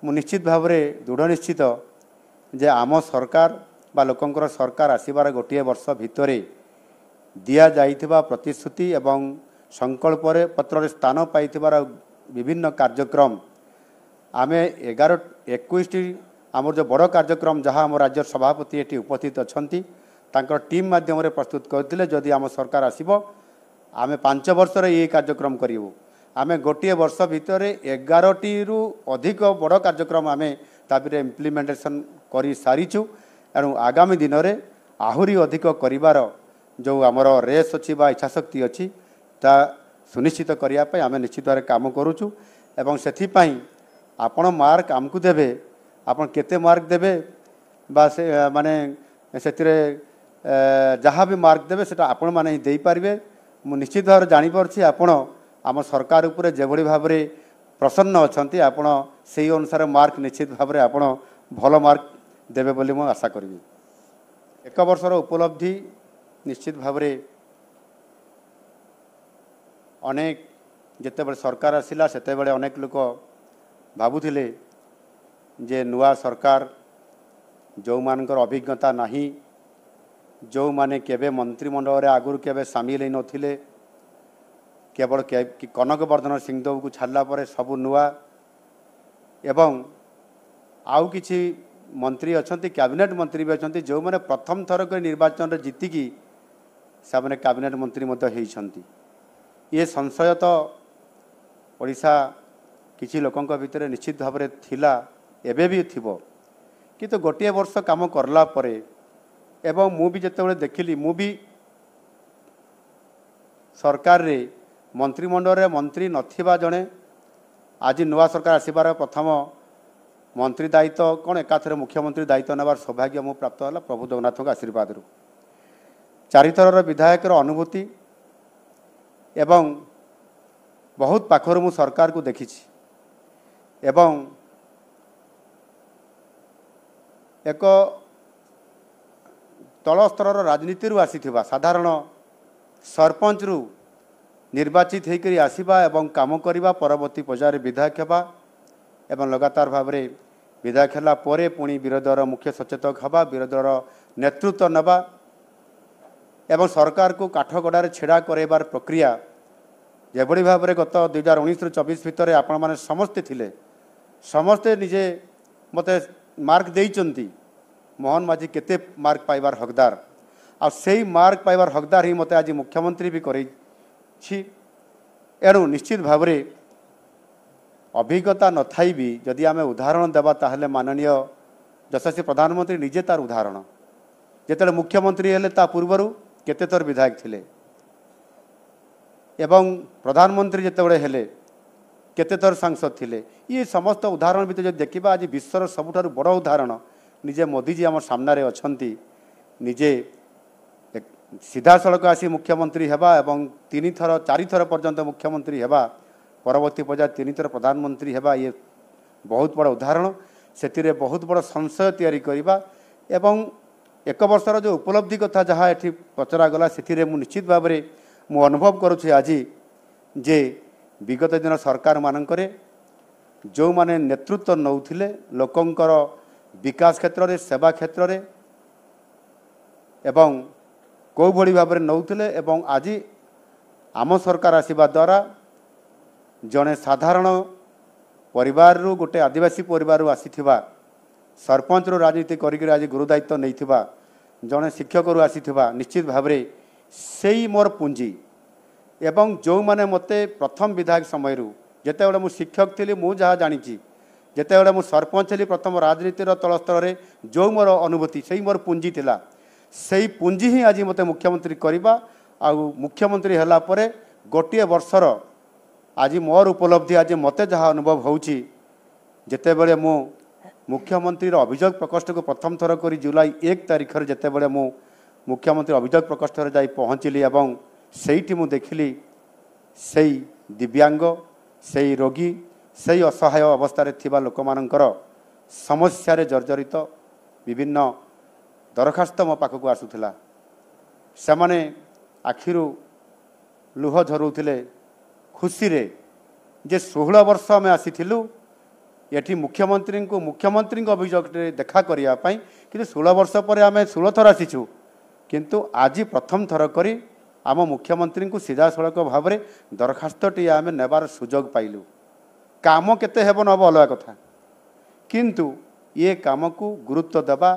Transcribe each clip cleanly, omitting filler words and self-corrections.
मु निश्चित भाव में दृढ़ निश्चित जे आम सरकार बा लोकंकर सरकार आसबार गोटे वर्ष भितर दिया जाइथिबा प्रतिश्रुति एवं संकल्प पत्र स्थान पाई विभिन्न कार्यक्रम आमे 11-21 आम जो बड़ कार्यक्रम जहाँ आम राज्य सभापति ये उपस्थित अच्छा टीम माध्यम प्रस्तुत करते जदि आम सरकार आसब आमे 5 वर्ष ये कार्यक्रम करूँ आमे गोटे वर्ष भितर 11टी अधिक बड़ कार्यक्रम आमे तापिरे इम्प्लीमेंटेशन कर सारीचु एणु आगामी दिन में आहुरी अधिक करिवार जो आमर रेस अच्छी इच्छाशक्ति अच्छी ता सुनिश्चित करने आम निश्चित भाव काम करुचु एवं से आपण मार्क आमको देवे आपण केते मार्क देवे बा से माने से जहाँ भी मार्क देवे सेटा आपण माने दे पारिबे मु निश्चित भाव जानीपारछि आपण आम सरकार उपरे जेभली भाव में प्रसन्न अच्छा आपण से अनुसार मार्क निश्चित भाव में आपण भल मार्क देवे बोली मु आशा करी। एक वर्षर उपलब्धि निश्चित भाव में अनेक जितेबाला सरकार आसिला सेतेबाला अनेक लोक भाबुथिले जे नुआ सरकार जो मानकर अभिज्ञता नहीं जो माने केबे मंत्रिमंडल रे आगुर केबे सामिल हो नथिले केवल कनक वर्धन सिंहदेव को छाड़ला परे सबु नुआ एवं आउ किछि मंत्री अछंती कैबिनेट मंत्री भी अछंती जो माने प्रथम थर के निर्वाचन रे जीतिकी से माने कैबिनेट मंत्री मध्य होइछंती ये संशय तो ओडिशा किछि लोकंक भितर निश्चित भाव में थिला एबे भी थिबो किंतु गोटे वर्ष काम करला परे एवं मु भी जेतेबेले देखिली मु भी सरकार रे मंत्रिमंडल रे मंत्री नथिबा जणे आज नुआ सरकार आसबार प्रथम मंत्री दायित्व कौन एकाथर मुख्यमंत्री दायित्व नेबार सौभाग्य मु प्राप्त है प्रभु जगन्नाथ आशीर्वाद रु 4 थर विधायक अनुभूति एवं बहुत पाखर मु सरकार को देखी एवं एक तल स्तर राजनीति रू आसीथिबा साधारण सरपंच रु निर्वाचित होकर आसवा एवं काम करवा परवर्ती पर्यायर विधायक हेबा एवं लगातार भाव में विधायक है पुणी विरोधी दल मुख्य सचेतक हवा विरोधी दल नेतृत्व नवा एवं सरकार को काठगड़ार छेड़ा करार प्रक्रिया जेभली भाव में गत 2019-24 भितर आपण मैंने समस्ते थिले समस्ते निजे मते मार्क देइचंती मोहन माझी केते मार्क पाइबार हकदार आ सेही मार्क पाइबार हकदार ही मते आज मुख्यमंत्री भी करे एणु निश्चित भाव में अभिज्ञता नथाई भी जदि आम उदाहरण देवा ताहले माननीय यशस्वी प्रधानमंत्री निजे तार उदाहरण जेते मुख्यमंत्री हेले ता पूर्वर केते थर विधायक थिले एवं प्रधानमंत्री जेतेबेले हेले केते थर सांसद थिले ये समस्त उदाहरण भितर जब देखा आज विश्वर सबुठारु बड़ उदाहरण निजे मोदी जी आम सामने अच्छी निजे सीधा सड़क आसी मुख्यमंत्री हेबा एवं 4 थर पर्यंत मुख्यमंत्री हेबा परवर्ती पर्याय 3 थर प्रधानमंत्री हेबा ये बहुत बड़ उदाहरण से बहुत बड़ संशय तैयारी करवा एवं एक वर्षर जो उपलब्धि कथा जहाँ ये पचरा गला से निश्चित भाव में मु अनुभव करुच्छे आज जे विगत दिन सरकार मानकरे जो माने नेतृत्व नौथिले लोकंकर विकास क्षेत्र में सेवा क्षेत्र में एवं कौ भली भाव में नौथिले एवं आज आम सरकार आसीबा द्वारा जड़े साधारण परिवार रु गोटे आदिवासी परिवार रु आसीथिबा सरपंच रु राजनीति करिक आज गुरुदायित्व नहीं जड़े शिक्षक रु आसीथिबा निश्चित भाव में सेई मोर पुंजी एवं जो माने मते प्रथम विधायक समय जिते बड़े मु शिक्षक थी मु जहाँ जानी जिते बड़े मु सरपंच थी प्रथम राजनीतिर तल स्तर में जो मोर अनुभूति से मोर पुंजी थिला से पुंजी ही आज मते मुख्यमंत्री करवा आ मुख्यमंत्री हला परे गोटे वर्षर आज मोर उपलब्धि आज मते जहाँ अनुभव होउची जेते बड़े मु मुख्यमंत्री अभियोग प्रकोष्ठ को प्रथम थर कर जुलाई 1 तारिख जेते बड़े मु मुख्यमंत्री अभियोग प्रकोष्ठ जाई पहुँचली एवं सेठी मु देखिली से दिव्यांग से रोगी से असहाय अवस्था थिबा लोक मानकर समस्या जर्जरित विभिन्न दरखास्त मो पाखक आसूला से माने आखिरु लुह झरुले खुशी रे जे 16 वर्ष आम आसीलु एठी मुख्यमंत्री अभियोग देखा करने कि 16 वर्ष पर आम 16 थर आसीचु किंतु आज प्रथम थर करी आम मुख्यमंत्री को सीधा सड़क भाव में दरखास्तटी आम नेबार सुजोग पाइलु। काम केते हेब नब अलग कथा किंतु ये काम को गुरुत्व देवा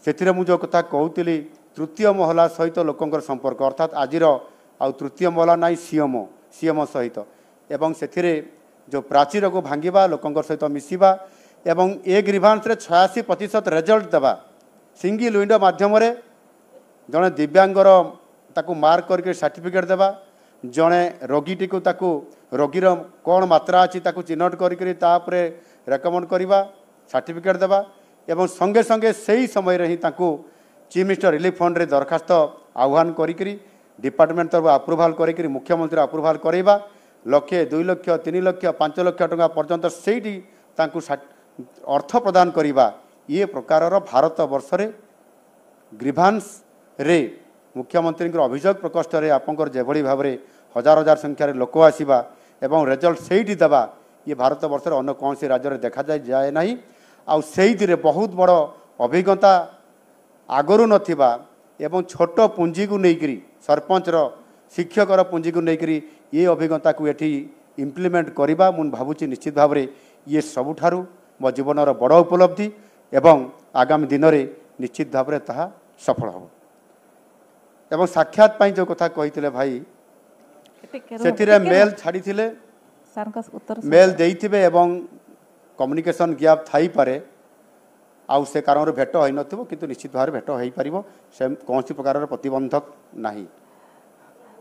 से मुझे कथा कहूली तृतीय महला सहित लोकंर संपर्क अर्थात आजिर आउ तृतीय महला ना सीएम सहित एवं से जो प्राचीर को भांगा लोकंर सहित मिसवा एवं ए ग्रीभांस 86% रेजल्ट देवा सिंगल विंडो माध्यम जड़े दिव्यांगर ताकू मार्क करके सर्टिफिकेट देवा जड़े रोगीटी को ताकू रोगीर कौन मात्रा अच्छी ताकू चिन्हट करके रेकमेंड करवा सर्टिफिकेट देवा एवं संगे संगे सही समय ही ताकू चीफ मिनिस्टर रिलीफ फंड रे दरखास्त आह्वान करी डिपार्टमेंट तरफ अप्रूवाल करी मुख्यमंत्री अप्रूवाल करवा 1,00,000 2 लाख 3 लाख 5 लाख टका पर्यंत से अर्थ प्रदान करवा ये प्रकार भारत वर्ष रे ग्रीभांस रे मुख्यमंत्री अभियोग प्रकोष्ठ रे आपंकर जेभली भाव में हजार हजार संख्यार लोक आसवा एवं रिजल्ट से देवा ये भारत वर्ष अन्य कौन सी राज्य में देखा जाए ना आउ से बहुत बड़ अभिज्ञता आगरू नथिबा एवं छोट पुंजी को लेकर सरपंचर शिक्षकर पुंजी को लेकर ये अभिज्ञता को ये इम्प्लीमेंट करवा मुझे भावुची निश्चित भाव में ये सबुठारु मो जीवनर बड़ उपलब्धि एवं आगामी दिन में निश्चित भाव में ताहा सफल हो एवं साक्षात जो कथा कही भाई से मेल छाड़ी मेल देइथिबे एवं कम्युनिकेशन गैप थाई पारे आउ से कारण भेट हो नथिबो किंतु निश्चित भाव भेट हो पारिबो से कौन प्रकार प्रतिबंधक नाही।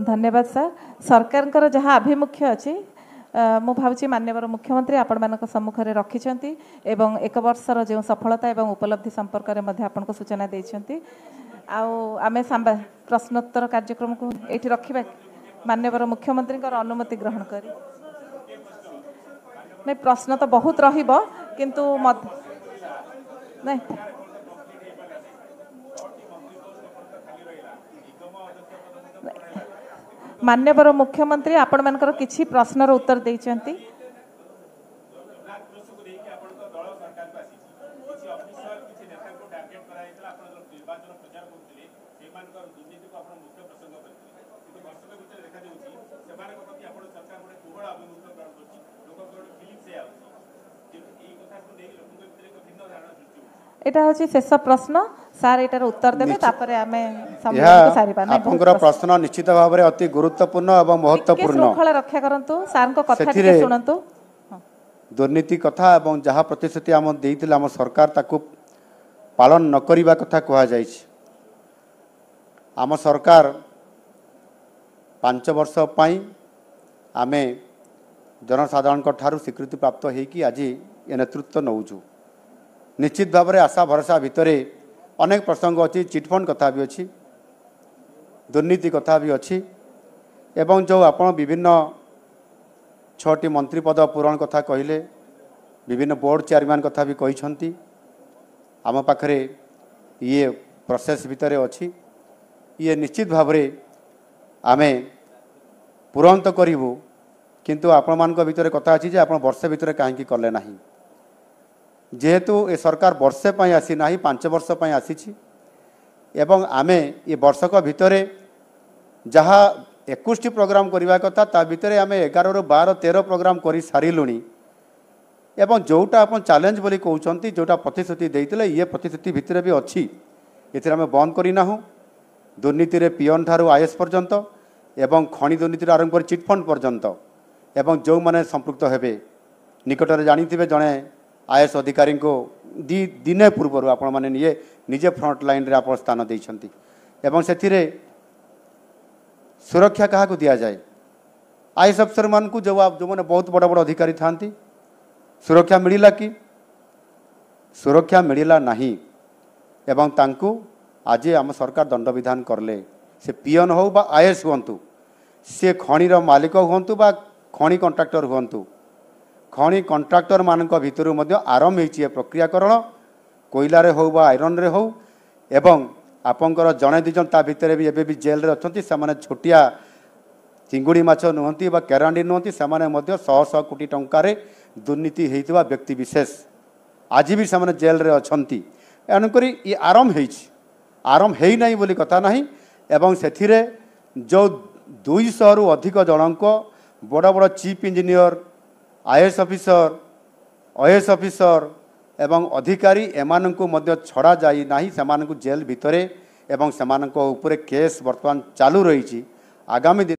धन्यवाद सर सरकार जहाँ आभिमुख्य अच्छी मु भावुची माननीय मुख्यमंत्री आपण मानक सम्मुख में रखिछंती एवं एक वर्षर जो सफलता एवं उपलब्धि संपर्क में मध्य आपन को सूचना देइछंती आमे प्रश्नोत्तर कार्यक्रम को एठी रखिबा माननीय मुख्यमंत्री अनुमति ग्रहण करी नहीं प्रश्न तो बहुत रहिबो किंतु नहीं माननीय मुख्यमंत्री आपण मानकर किछि प्रश्नर उत्तर देइछंती एटा होची शेष प्रश्न सार एटार उत्तर देबे तापरे आमे सम्मिलित सारिबा नै आपनकर प्रश्न निश्चित भाव में अति गुरुत्वपूर्ण एवं महत्वपूर्ण श्रृंखला रक्षा करंतु सार को कथा टिके सुनंतु दुर्नीति कथा एवं जहाँ प्रतिश्रुति आम देइथिले आम सरकार ताकू पालन न करिबा कथा कहा जाइछि। आम सरकार 5 वर्ष पई आमे जनसाधारण ठारू स्वीकृति प्राप्त होइकि आज ये नेतृत्व नौजु निश्चित भाव में आशा भरोसा भितर अनेक प्रसंग अच्छी चिटफंड कथा भी अच्छी दुर्नीति कथा भी अच्छी एवं जो आप विभिन्न 6टी मंत्री पद पूरण कथा कहले विभिन्न बोर्ड चेयरमैन कथा भी कही आम पाखरे ये प्रोसेस भितर अच्छी ये निश्चित भाव में आमे पूरण तो करूँ किंतु आपण मान भितर कथा अच्छी आप वर्षे भितर कहीं कले ना जेहेतु ए सरकार वर्षे पाई आसी ना 5 वर्ष पाई आसी एवं आमे ये वर्षक भितर जहाँ 21 प्रोग्राम करने कथा ता भितर आमे 11 ରୁ 12 13 प्रोग्राम कर सारूँ एवं जोटा आप चैलेंज बोली कहते जोटा प्रतिश्रुति देते ये प्रतिश्रुति भितर भी अच्छी ये बंद करना दुर्नीति पीएन ठारू आईएएस पर्यंत एवं खनि दुर्नीति आरंभ कर चिटफंड पर्यंत एवं जो मैंने संपृक्त हेबे निकटरे जानिथिबे जड़े आईएएस अधिकारी को दिने पूर्व आपण मैंने निजे फ्रंट लाइन रे आप स्थान देइछंती एवं से सुरक्षा क्या दि जाए आईएएस अफसर मान को जो मैंने बहुत बड़ बड़ अधिकारी था सुरक्षा मिलला कि सुरक्षा मिलला नहीं एवं तांकु आज आम सरकार दंड विधान करले से पीएन हो बा आईएएस हुंतु सी खणीर मालिक हुंतु बा खणी कंट्राक्टर हुंतु खणी कंट्राक्टर मानक भितर आरंभ होइछि प्रक्रियाकरण कोयलारे हो बा आयरन रे हो एवं आपंकर जड़े दिजन ता भितर भी एबे भी जेल रे अछंती से छोटिया चिंगुड़ी माछ नुहंती बा केरांडी नुहंती से शह शह कोटी टंकार दुर्नीति होइतिबा व्यक्ति विशेष आज भी से जेल रे अछंती एणुकरी ये आरंभ है नहीं बोली कथा नहीं एवं से जो 200 रु अधिक जनक बड़ बड़ chief engineer IAS officer IAS officer एवं अधिकारी एमानंकु मध्य छड़ा जाई नाही सेमानंकु जेल भितरे एवं सेमानंको उपरे केस वर्तमान चालू रही आगामी दिन